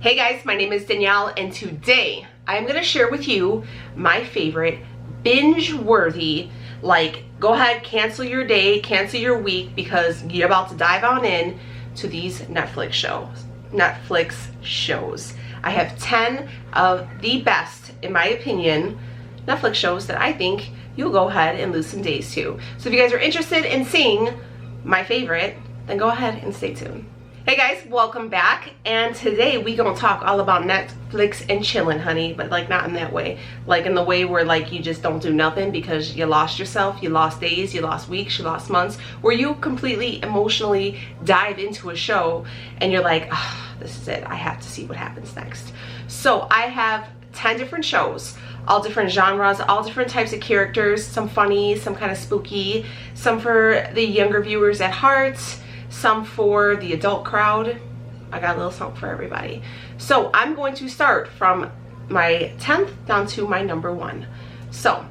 Hey guys, my name is Danielle and today I'm going to share with you my favorite binge-worthy, like go ahead, cancel your day, cancel your week because you're about to dive on in to these Netflix shows. I have 10 of the best, in my opinion, Netflix shows that I think you'll go ahead and lose some days to. So if you guys are interested in seeing my favorite, then go ahead and stay tuned. Hey guys, welcome back, and today we gonna talk all about Netflix and chilling, honey, but like not in that way, like in the way where like you just don't do nothing because you lost yourself, you lost days, you lost weeks, you lost months, where you completely emotionally dive into a show and you're like, oh, this is it, I have to see what happens next. So I have 10 different shows, all different genres, all different types of characters, some funny, some kind of spooky, some for the younger viewers at heart, some for the adult crowd. I got a little something for everybody. So I'm going to start from my 10th down to my number 1. So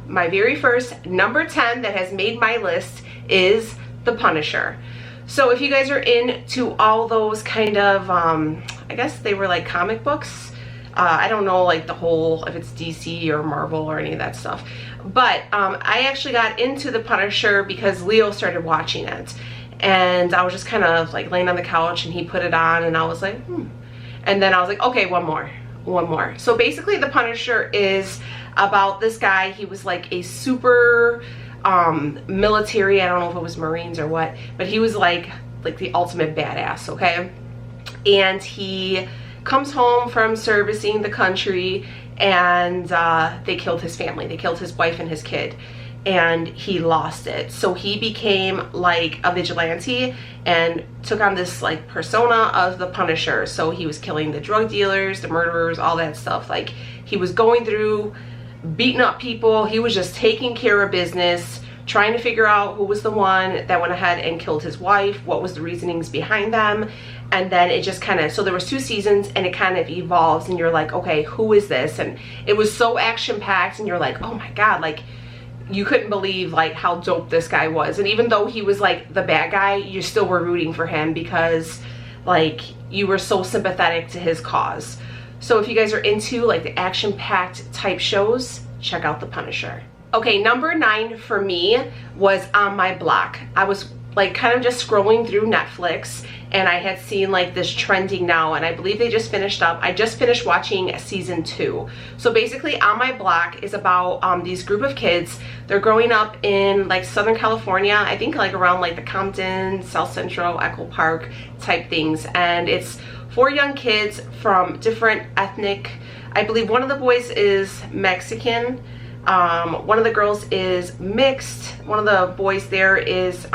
my very first number 10 that has made my list is The Punisher. So if you guys are into all those kind of, I guess they were like comic books. I don't know like the whole, if it's DC or Marvel or any of that stuff. But I actually got into The Punisher because Leo started watching it. And I was just kind of like laying on the couch and he put it on and I was like, And then I was like, okay, one more. So basically The Punisher is about this guy. He was like a super military, I don't know if it was Marines or what, but he was like the ultimate badass, okay? And he comes home from servicing the country and they killed his family. They killed his wife and his kid. And he lost it, so he became like a vigilante and took on this like persona of the Punisher. So he was killing the drug dealers, the murderers, all that stuff. Like he was going through beating up people. He was just taking care of business, trying to figure out who was the one that went ahead and killed his wife, what was the reasonings behind them. And then it just kind of, so there was 2 seasons and it kind of evolves and you're like, okay, who is this? And it was so action-packed and you're like, oh my god, like you couldn't believe like how dope this guy was. And even though he was like the bad guy, you still were rooting for him because like you were so sympathetic to his cause. So if you guys are into like the action-packed type shows, check out The Punisher. Okay, number 9 for me was On My Block. I was like kind of just scrolling through Netflix and I had seen like this trending now, and I believe they just finished up. I just finished watching season 2. So basically On My Block is about these group of kids. They're growing up in like Southern California, I think like around like the Compton, South Central, Echo Park type things. And it's 4 young kids from different ethnic, I believe one of the boys is Mexican, one of the girls is mixed, one of the boys there is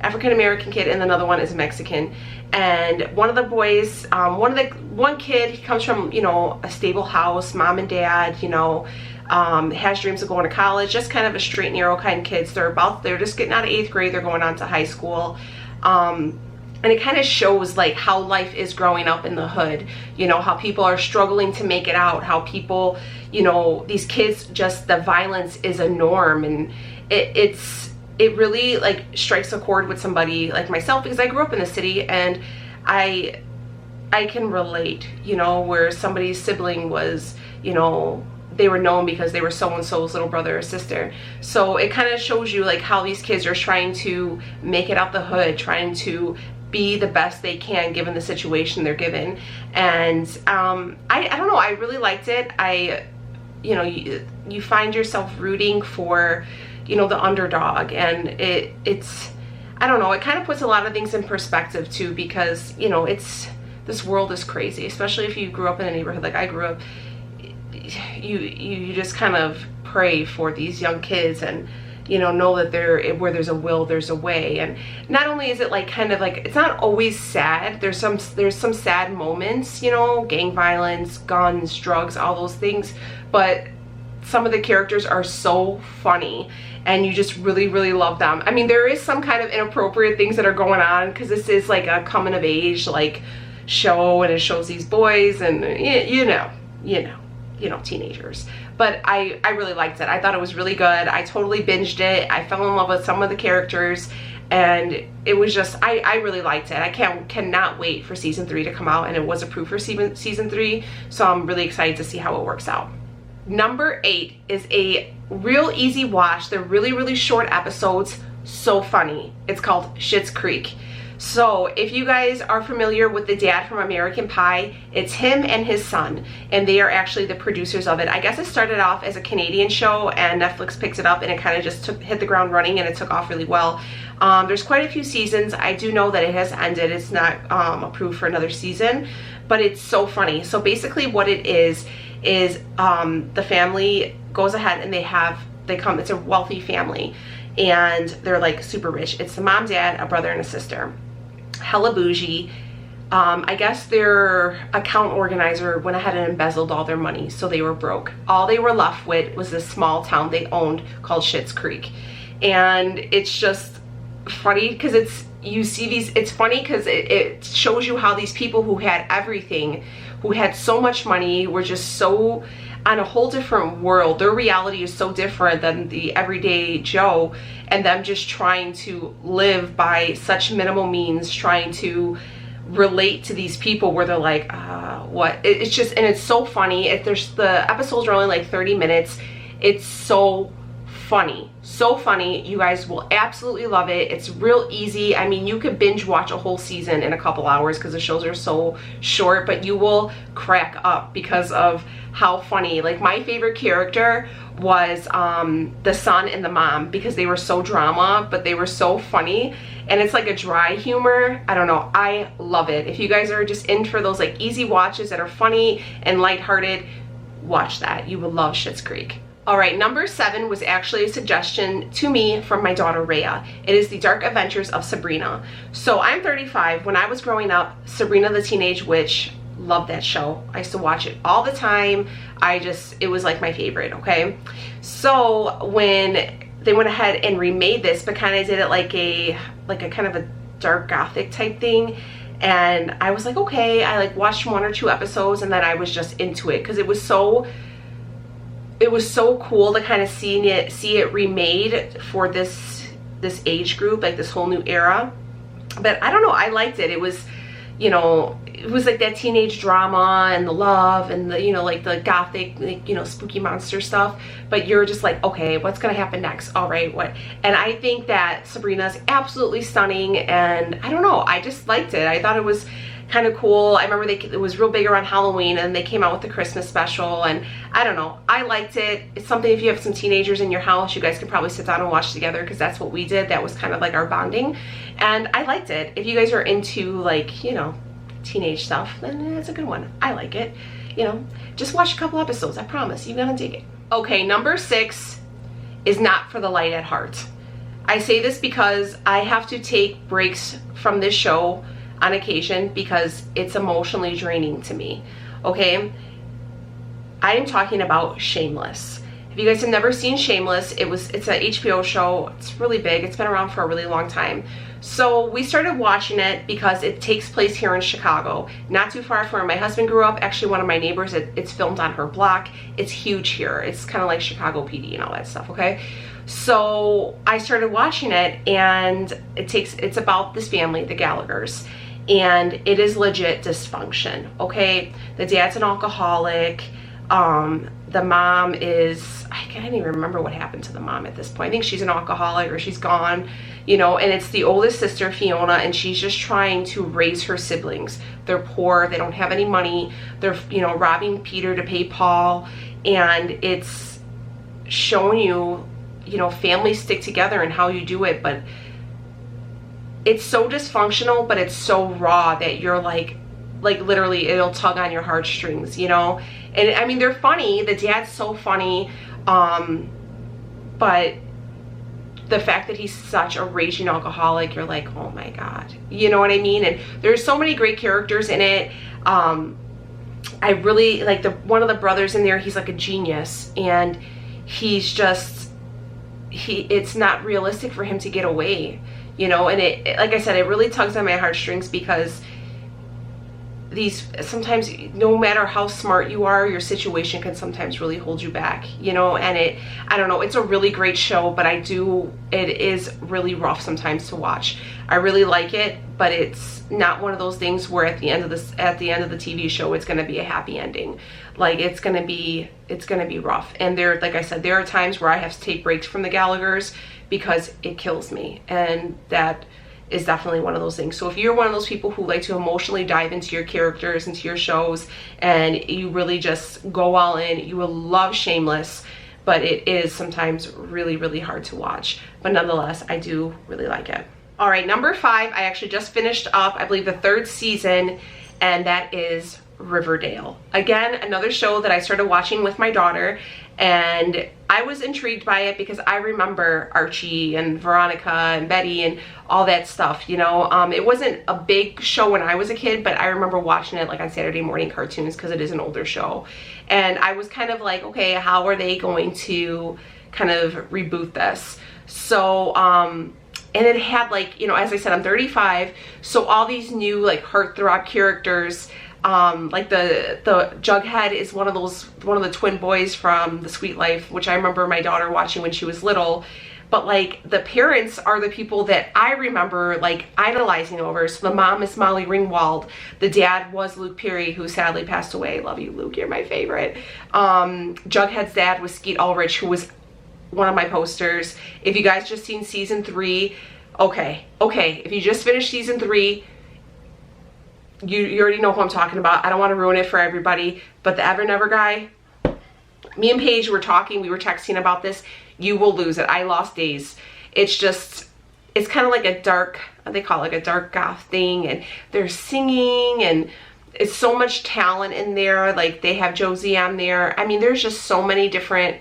African-American kid, and another one is Mexican. And one of the boys, one kid, he comes from, you know, a stable house, mom and dad, you know, has dreams of going to college, just kind of a straight and narrow kind of kids. They're just getting out of 8th grade, they're going on to high school. And it kind of shows like how life is growing up in the hood, you know, how people are struggling to make it out, how people, you know, these kids, just the violence is a norm. And it really like strikes a chord with somebody like myself because I grew up in the city and I can relate, you know, where somebody's sibling was, you know, they were known because they were so-and-so's little brother or sister. So it kind of shows you like how these kids are trying to make it out the hood, trying to be the best they can given the situation they're given. And I don't know, I really liked it. You know, you find yourself rooting for, you know, the underdog, and it's I don't know, it kind of puts a lot of things in perspective too, because you know, this world is crazy, especially if you grew up in a neighborhood like I grew up. You just kind of pray for these young kids and, you know that where there's a will, there's a way. And not only is it like kind of like, it's not always sad, there's some sad moments, you know, gang violence, guns, drugs, all those things, but some of the characters are so funny and you just really love them. I mean, there is some kind of inappropriate things that are going on because this is like a coming of age like show, and it shows these boys and you know, teenagers. But I really liked it. I thought it was really good. I totally binged it. I fell in love with some of the characters, and it was just, I really liked it. I cannot wait for season 3 to come out, and it was approved for season 3, so I'm really excited to see how it works out. Number 8 is a real easy watch. They're really short episodes, so funny. It's called Schitt's Creek. So if you guys are familiar with the dad from American Pie, it's him and his son, and they are actually the producers of it. I guess it started off as a Canadian show, and Netflix picked it up, and it kind of just hit the ground running, and it took off really well. There's quite a few seasons. I do know that it has ended. It's not approved for another season, but it's so funny. So basically what it is the family goes ahead and it's a wealthy family, and they're like super rich. It's the mom, dad, a brother, and a sister. Hella bougie. I guess their account organizer went ahead and embezzled all their money, so they were broke. All they were left with was this small town they owned called Schitt's Creek. And it's just funny because it's funny because it shows you how these people who had everything, who had so much money, were just so on a whole different world. Their reality is so different than the everyday Joe, and them just trying to live by such minimal means, trying to relate to these people where they're like, what? It's just, and it's so funny. The episodes are only like 30 minutes. It's so funny. So funny. You guys will absolutely love it. It's real easy. I mean, you could binge watch a whole season in a couple hours because the shows are so short, but you will crack up because of how funny. Like, my favorite character was the son and the mom, because they were so drama, but they were so funny, and it's like a dry humor. I don't know. I love it. If you guys are just in for those like easy watches that are funny and lighthearted, watch that. You will love Schitt's Creek. All right, number 7 was actually a suggestion to me from my daughter Rhea. It is The Dark Adventures of Sabrina. So I'm 35. When I was growing up, Sabrina the Teenage Witch, loved that show. I used to watch it all the time. It was like my favorite, okay? So when they went ahead and remade this, but kind of did it like a kind of a dark gothic type thing, and I was like, okay. I like watched 1 or 2 episodes, and then I was just into it because it was so cool to kind of see it remade for this age group, like this whole new era. But I don't know, I liked it. It was, you know, it was like that teenage drama and the love and the, you know, like the gothic, like, you know, spooky monster stuff. But you're just like, okay, what's gonna happen next? All right, what? And I think that Sabrina's absolutely stunning, and I don't know, I just liked it. I thought it was kind of cool. I remember it was real big around Halloween, and they came out with the Christmas special, and I don't know, I liked it. It's something, if you have some teenagers in your house, you guys can probably sit down and watch together, because that's what we did. That was kind of like our bonding, and I liked it. If you guys are into, like, you know, teenage stuff, then it's a good one. I like it. You know, just watch a couple episodes. I promise you're gonna dig it. Okay, number 6 is not for the light at heart. I say this because I have to take breaks from this show on occasion because it's emotionally draining to me. Okay, I am talking about Shameless. If you guys have never seen Shameless, it's an HBO show. It's really big. It's been around for a really long time. So we started watching it because it takes place here in Chicago, not too far from where my husband grew up. Actually, one of my neighbors, it's filmed on her block. It's huge here. It's kind of like Chicago PD and all that stuff, okay? So I started watching it, and it's about this family, the Gallaghers, and it is legit dysfunction, okay? The dad's an alcoholic. The mom is, I can't even remember what happened to the mom at this point. I think she's an alcoholic, or she's gone, you know, and it's the oldest sister, Fiona, and she's just trying to raise her siblings. They're poor, they don't have any money. They're, you know, robbing Peter to pay Paul, and it's showing you, you know, families stick together and how you do it, but it's so dysfunctional, but it's so raw that you're like literally it'll tug on your heartstrings, you know? And I mean, they're funny. The dad's so funny, but the fact that he's such a raging alcoholic, you're like, oh my God, you know what I mean? And there's so many great characters in it. I really like one of the brothers in there. He's like a genius, and he's just, it's not realistic for him to get away, you know? And it, like I said, it really tugs on my heartstrings because sometimes, no matter how smart you are, your situation can sometimes really hold you back, you know. And I don't know, it's a really great show, but it is really rough sometimes to watch. I really like it, but it's not one of those things where at the end of the TV show it's going to be a happy ending. Like, it's going to be rough. And like I said, there are times where I have to take breaks from the Gallaghers because it kills me, and that is definitely one of those things. So if you're one of those people who like to emotionally dive into your characters, into your shows, and you really just go all in, you will love Shameless. But it is sometimes really, really hard to watch. But nonetheless, I do really like it. All right, number 5, I actually just finished up, I believe, the 3rd season, and that is Riverdale. Again, another show that I started watching with my daughter, and I was intrigued by it because I remember Archie and Veronica and Betty and all that stuff, you know. It wasn't a big show when I was a kid, but I remember watching it like on Saturday morning cartoons because it is an older show. And I was kind of like, okay, how are they going to kind of reboot this? So, and it had, like, you know, as I said, I'm 35, so all these new like heartthrob characters. Like the Jughead is one of the twin boys from The Sweet Life, which I remember my daughter watching when she was little. But like the parents are the people that I remember like idolizing over. So the mom is Molly Ringwald, the dad was Luke Perry, who sadly passed away. Love you, Luke, you're my favorite. Jughead's dad was Skeet Ulrich, who was one of my posters. If you guys just seen season 3, okay, if you just finished season 3, you already know who I'm talking about. I don't want to ruin it for everybody, but the Ever Never guy, me and Paige were talking, we were texting about this. You will lose it. I lost days. It's kind of like a dark, they call it like a dark goth thing, and they're singing, and it's so much talent in there. Like, they have Josie on there. I mean, there's just so many different,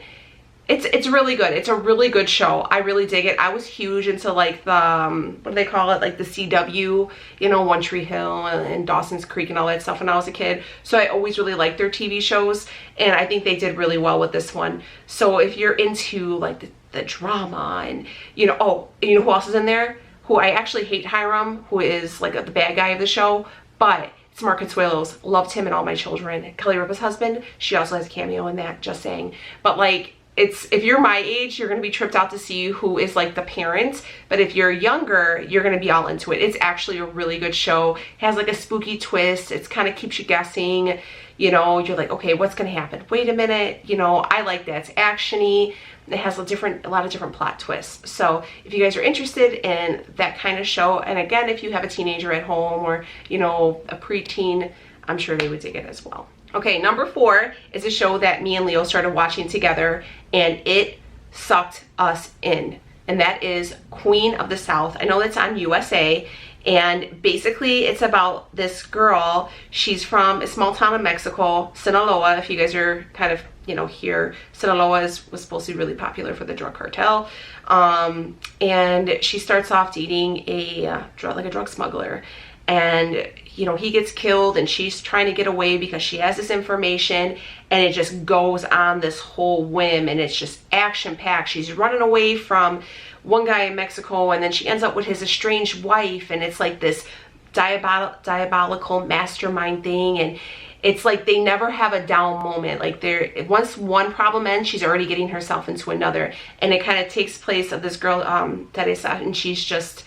it's really good. It's a really good show. I really dig it. I was huge into like the, what do they call it? Like the CW, you know, One Tree Hill and Dawson's Creek and all that stuff when I was a kid. So I always really liked their TV shows, and I think they did really well with this one. So if you're into like the drama and, you know, oh, you know who else is in there? Who I actually hate, Hiram, who is like the bad guy of the show, but it's Mark Consuelos. Loved him in All My Children. Kelly Ripa's husband, she also has a cameo in that, just saying. But like, if you're my age, you're going to be tripped out to see who is like the parent, but if you're younger, you're going to be all into it. It's actually a really good show. It has like a spooky twist. It's kind of keeps you guessing, you know. You're like, okay, what's going to happen? Wait a minute, you know. I like that. It's actiony. It has a lot of different plot twists. So if you guys are interested in that kind of show, and again, if you have a teenager at home or, you know, a preteen, I'm sure they would dig it as well. Okay, number 4 is a show that me and Leo started watching together, and it sucked us in, and that is Queen of the South. I know that's on USA, and basically it's about this girl. She's from a small town in Mexico, Sinaloa. If you guys are kind of, you know, here, Sinaloa was supposed to be really popular for the drug cartel, and she starts off dating a drug smuggler, and you know, he gets killed, and she's trying to get away because she has this information, and it just goes on this whole whim, and it's just action-packed. She's running away from one guy in Mexico, and then she ends up with his estranged wife, and it's like this diabolical mastermind thing, and it's like they never have a down moment. Like, once one problem ends, she's already getting herself into another, and it kind of takes place of this girl, Teresa, and she's just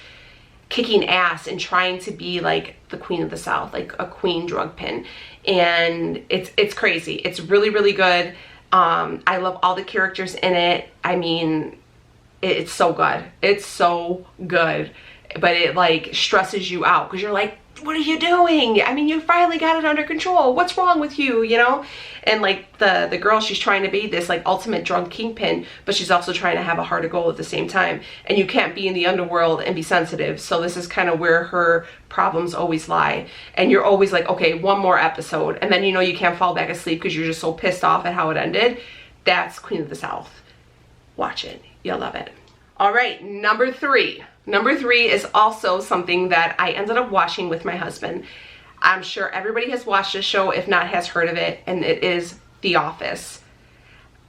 kicking ass and trying to be like the Queen of the South, like a queen drug pin. And it's crazy. It's really, really good. I love all the characters in it. I mean, it's so good. It's so good. But it like stresses you out because you're like, what are you doing? I mean, you finally got it under control. What's wrong with you, you know? And like the girl, she's trying to be this like ultimate drug kingpin, but she's also trying to have a heart of gold at the same time. And you can't be in the underworld and be sensitive. So this is kind of where her problems always lie. And you're always like, okay, one more episode. And then, you know, you can't fall back asleep because you're just so pissed off at how it ended. That's Queen of the South. Watch it. You'll love it. All right, number 3. Number 3 is also something that I ended up watching with my husband. I'm sure everybody has watched this show, if not has heard of it, and it is The Office.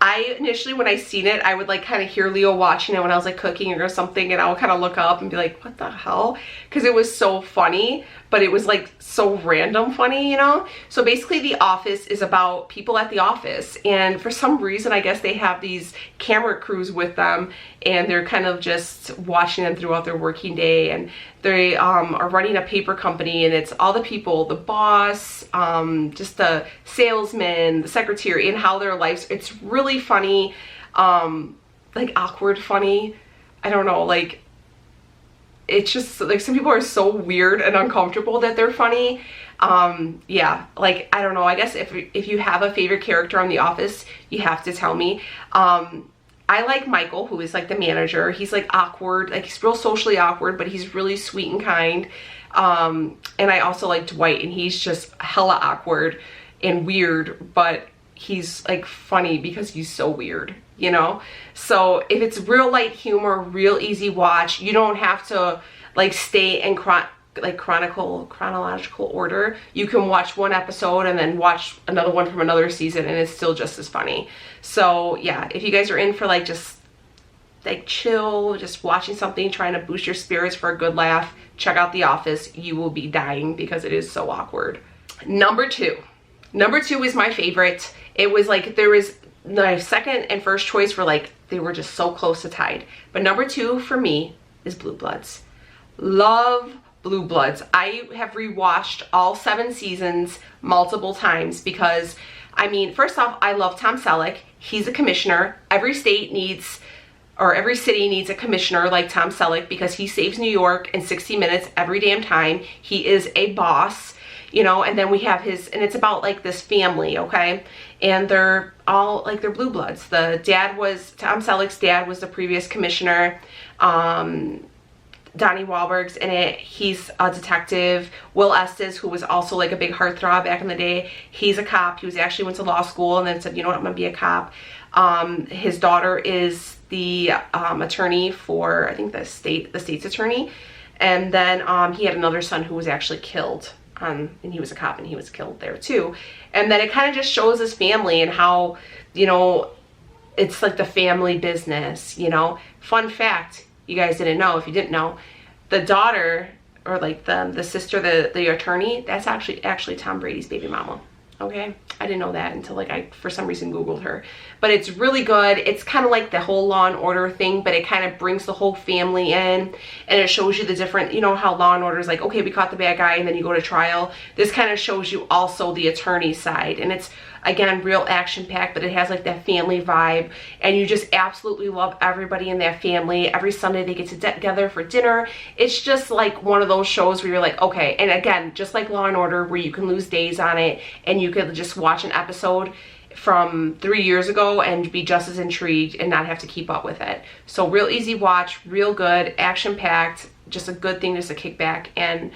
I initially, when I seen it, I would like kind of hear Leo watching it when I was like cooking or something, and I would kind of look up and be like, what the hell? Because it was so funny, but it was like so random funny, you know? So basically The Office is about people at the office, and for some reason, I guess they have these camera crews with them, and they're kind of just watching them throughout their working day, and they are running a paper company, and it's all the people, the boss, just the salesman, the secretary, and how their lives, it's really funny, like awkward funny. I don't know, like, it's just like some people are so weird and uncomfortable that they're funny. Yeah, like, I don't know, I guess if you have a favorite character on The Office, you have to tell me. I like Michael, who is like the manager. He's like awkward, like he's real socially awkward, but he's really sweet and kind. And I also like Dwight, and he's just hella awkward and weird, but he's like funny because he's so weird, you know? So if it's real light humor, real easy watch, you don't have to like stay in chronological order. You can watch one episode and then watch another one from another season, and it's still just as funny. So yeah, if you guys are in for like just like chill, just watching something, trying to boost your spirits for a good laugh, check out The Office. You will be dying because it is so awkward. Number two is my favorite. It was like, there was my second and first choice were like, they were just so close to tied, but number two for me is Blue Bloods. Love Blue Bloods. I have rewatched all 7 seasons multiple times because, I mean, first off, I love Tom Selleck. He's a commissioner. Every state needs, or every city needs a commissioner like Tom Selleck because he saves New York in 60 minutes every damn time. He is a boss, you know. And then we have his, and it's about like this family, okay? And they're all like, they're Blue Bloods. The dad was, Tom Selleck's dad was the previous commissioner. Donnie Wahlberg's in it. He's a detective. Will Estes, who was also like a big heartthrob back in the day, he's a cop. He was actually went to law school and then said, you know what, I'm gonna be a cop. His daughter is the attorney for, I think, the state's attorney. And then he had another son who was actually killed, and he was a cop and he was killed there too. And then it kind of just shows his family and how, you know, it's like the family business, you know. Fun fact, you guys didn't know, if you didn't know, the daughter, or like the sister, the attorney, that's actually Tom Brady's baby mama. Okay, I didn't know that until like I for some reason googled her. But it's really good. It's kind of like the whole Law and Order thing, but it kind of brings the whole family in, and it shows you the different, you know how Law and Order is like, okay, we caught the bad guy and then you go to trial. This kind of shows you also the attorney side, and it's, again, real action packed, but it has like that family vibe, and you just absolutely love everybody in that family. Every Sunday they get together for dinner. It's just like one of those shows where you're like, okay. And again, just like Law and Order, where you can lose days on it and you could just watch an episode from 3 years ago and be just as intrigued and not have to keep up with it. So real easy watch, real good, action packed, just a good thing just to kick back and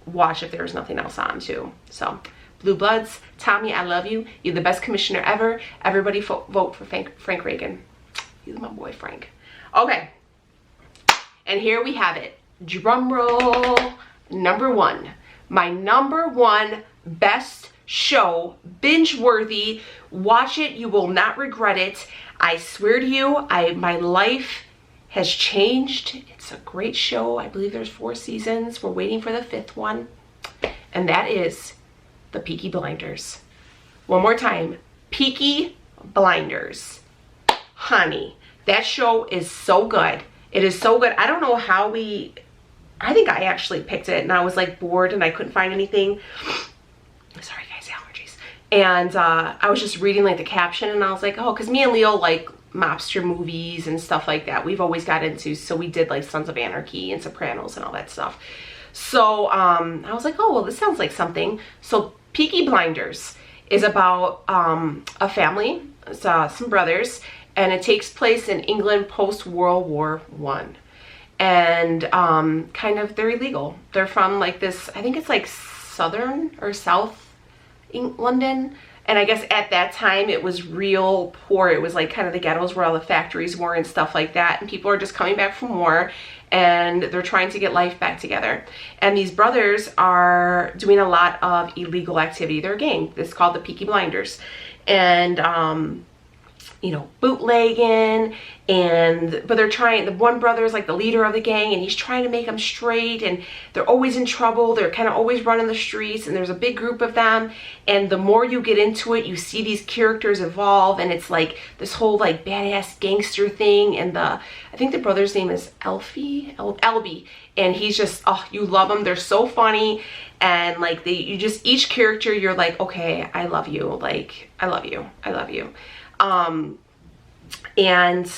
watch if there's nothing else on too. So Blue Bloods, Tommy, I love you. You're the best commissioner ever. Everybody vote for Frank Reagan. He's my boy, Frank. Okay, and here we have it. Drum roll. Number one. My number one best show, binge-worthy. Watch it. You will not regret it. I swear to you, my life has changed. It's a great show. I believe there's 4 seasons. We're waiting for the 5th one. And that is the Peaky Blinders. One more time, Peaky Blinders. Honey, that show is so good. It is so good. I don't know how I think I actually picked it and I was like bored and I couldn't find anything. Sorry guys, allergies. And I was just reading like the caption and I was like, oh, because me and Leo like mobster movies and stuff like that. We've always got into, so we did like Sons of Anarchy and Sopranos and all that stuff. So I was like, oh, well, this sounds like something. So Peaky Blinders is about a family, some brothers, and it takes place in England post-World War I. And kind of, they're illegal. They're from like this, I think it's like southern or south London. And I guess at that time it was real poor. It was like kind of the ghettos where all the factories were and stuff like that. And people are just coming back from war and they're trying to get life back together. And these brothers are doing a lot of illegal activity. They're a gang. It's called the Peaky Blinders. And you know, bootlegging, but they're trying, the one brother is like the leader of the gang, and he's trying to make them straight, and they're always in trouble. They're kind of always running the streets, and there's a big group of them, and the more you get into it, you see these characters evolve, and it's like this whole like badass gangster thing, and I think the brother's name is Elby, and he's just, oh, you love them. They're so funny, and like each character, you're like, okay, I love you, like, I love you, I love you. And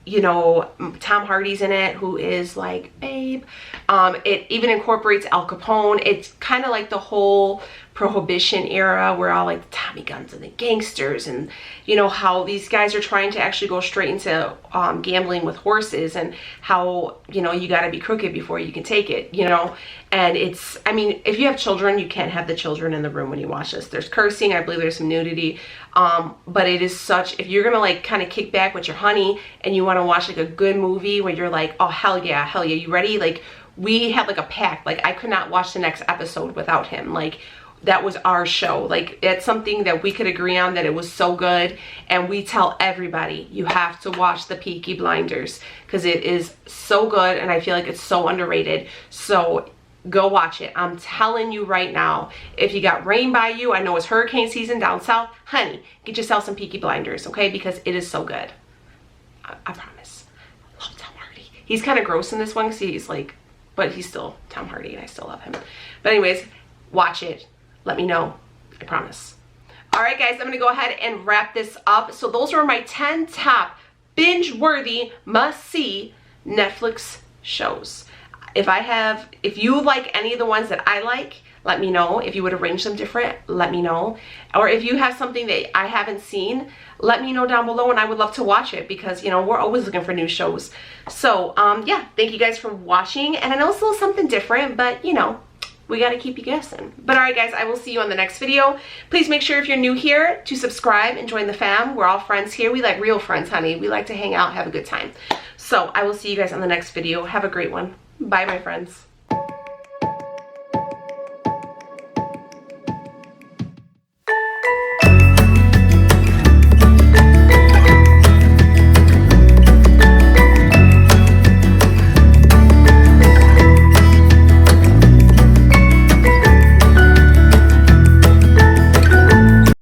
you know, Tom Hardy's in it, who is like babe. It even incorporates Al Capone. It's kind of like the whole Prohibition era, where all like the Tommy guns and the gangsters, and you know how these guys are trying to actually go straight into gambling with horses, and how, you know, you got to be crooked before you can take it, you know. And it's, I mean, if you have children, you can't have the children in the room when you watch this. There's cursing, I believe there's some nudity, but it is such, if you're gonna like kind of kick back with your honey and you want to watch like a good movie where you're like, oh hell yeah, you ready? Like, we had like a pact, like I could not watch the next episode without him. Like, that was our show. Like, it's something that we could agree on, that it was so good, and we tell everybody, you have to watch the Peaky Blinders, because it is so good, and I feel like it's so underrated. So go watch it. I'm telling you right now, if you got rain by you, I know it's hurricane season down south, honey, get yourself some Peaky Blinders, okay? Because it is so good. I promise. I love Tom Hardy. He's kind of gross in this one, because he's like, but he's still Tom Hardy, and I still love him. But anyways, watch it. Let me know. I promise. All right, guys, I'm gonna go ahead and wrap this up. So those were my 10 top binge-worthy, must-see Netflix shows. If you like any of the ones that I like, let me know. If you would arrange them different, let me know. Or if you have something that I haven't seen, let me know down below, and I would love to watch it, because, you know, we're always looking for new shows. So, yeah, thank you guys for watching. And I know it's a little something different, but, you know, we got to keep you guessing. But all right, guys, I will see you on the next video. Please make sure, if you're new here, to subscribe and join the fam. We're all friends here. We like real friends, honey. We like to hang out, have a good time. So I will see you guys on the next video. Have a great one. Bye, my friends.